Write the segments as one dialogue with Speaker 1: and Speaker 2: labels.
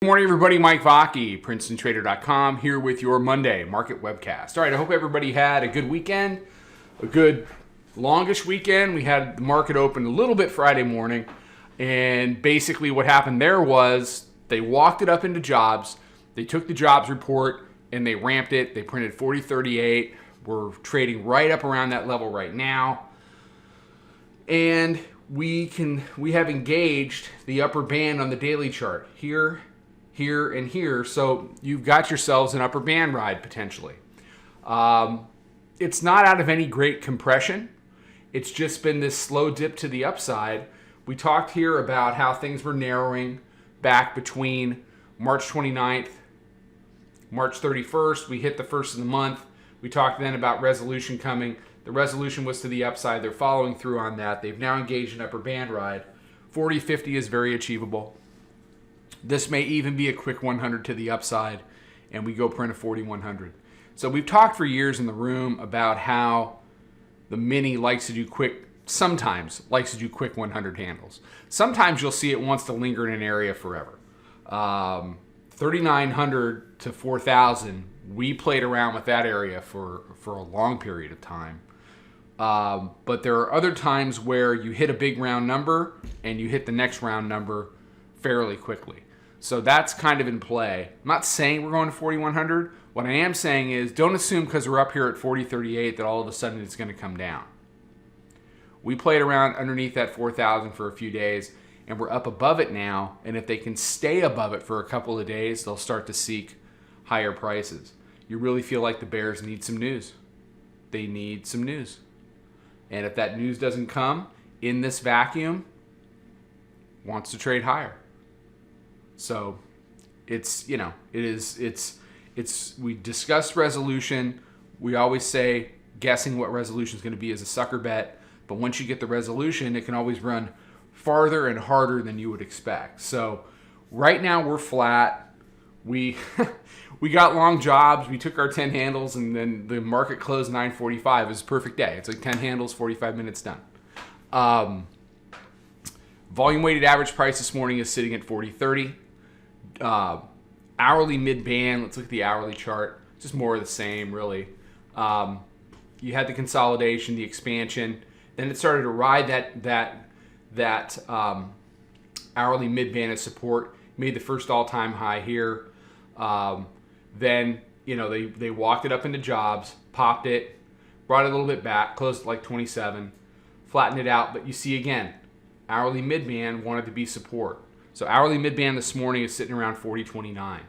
Speaker 1: Good morning, everybody. Mike Vacchi, Princetontrader.com, here with your Monday market webcast. All right, I hope everybody had a good weekend, a good longish weekend. We had the market open a little bit Friday morning, and basically what happened there was they walked it up into jobs. They took the jobs report and they ramped it. They printed 4038. We're trading right up around that level right now. And we have engaged the upper band on the daily chart here, here, and here. So you've got yourselves an upper band ride potentially. It's not out of any great compression. It's just been this slow dip to the upside. We talked here about how things were narrowing back between March 29th, March 31st. We hit the first of the month. We talked then about resolution coming. The resolution was to the upside. They're following through on that. They've now engaged an upper band ride. 40.50 is very achievable. This may even be a quick 100 to the upside, and we go print a 4100. So we've talked for years in the room about how the mini likes to do quick, sometimes likes to do quick 100 handles. Sometimes you'll see it wants to linger in an area forever. 3,900 to 4,000, we played around with that area for a long period of time. But there are other times where you hit a big round number and you hit the next round number fairly quickly. So that's kind of in play. I'm not saying we're going to 4,100. What I am saying is don't assume because we're up here at 4038 that all of a sudden it's going to come down. We played around underneath that 4,000 for a few days, and we're up above it now. And if they can stay above it for a couple of days, they'll start to seek higher prices. You really feel like the bears need some news. They need some news. And if that news doesn't come in this vacuum, wants to trade higher. So it's, we discussed resolution. We always say guessing what resolution is going to be is a sucker bet. But once you get the resolution, it can always run farther and harder than you would expect. So right now we're flat. We got long jobs. We took our 10 handles, and then the market closed 9:45. It was a perfect day. It's like 10 handles, 45 minutes done. Volume weighted average price this morning is sitting at 40.30. Hourly mid band. Let's look at the hourly chart. Just more of the same, really. You had the consolidation, the expansion. Then it started to ride that hourly mid band of support. Made the first all-time high here. Then they walked it up into jobs, popped it, brought it a little bit back, closed at like 27, flattened it out. But you see again, hourly midband wanted to be support. So hourly midband this morning is sitting around 40.29.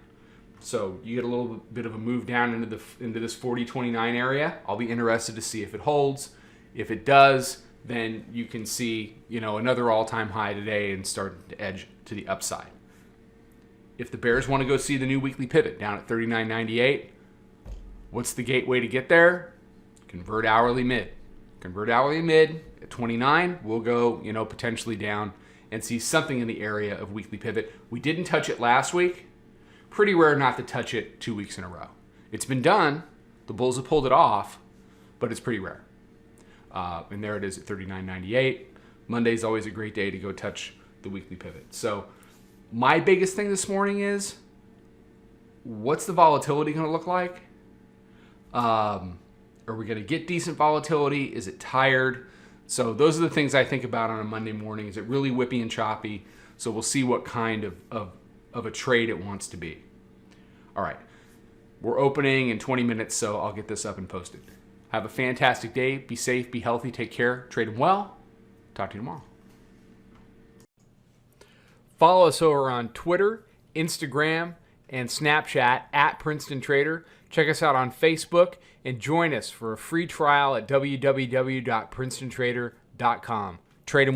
Speaker 1: So you get a little bit of a move down into this 40.29 area. I'll be interested to see if it holds. If it does, then you can see another all-time high today and start to edge to the upside. If the bears want to go see the new weekly pivot down at 39.98, what's the gateway to get there? Convert hourly mid. Convert hourly mid at 29. We'll go, potentially down and see something in the area of weekly pivot. We didn't touch it last week. Pretty rare not to touch it 2 weeks in a row. It's been done. The bulls have pulled it off, but it's pretty rare. And there it is at 39.98. Monday's always a great day to go touch the weekly pivot. So my biggest thing this morning is, what's the volatility going to look like? Are we going to get decent volatility? Is it tired? So those are the things I think about on a Monday morning. Is it really whippy and choppy? So we'll see what kind of a trade it wants to be. All right. We're opening in 20 minutes, so I'll get this up and posted. Have a fantastic day. Be safe, be healthy, take care, trade them well. Talk to you tomorrow. Follow us over on Twitter, Instagram, and Snapchat at Princeton Trader. Check us out on Facebook and join us for a free trial at www.princetontrader.com. Trade them well.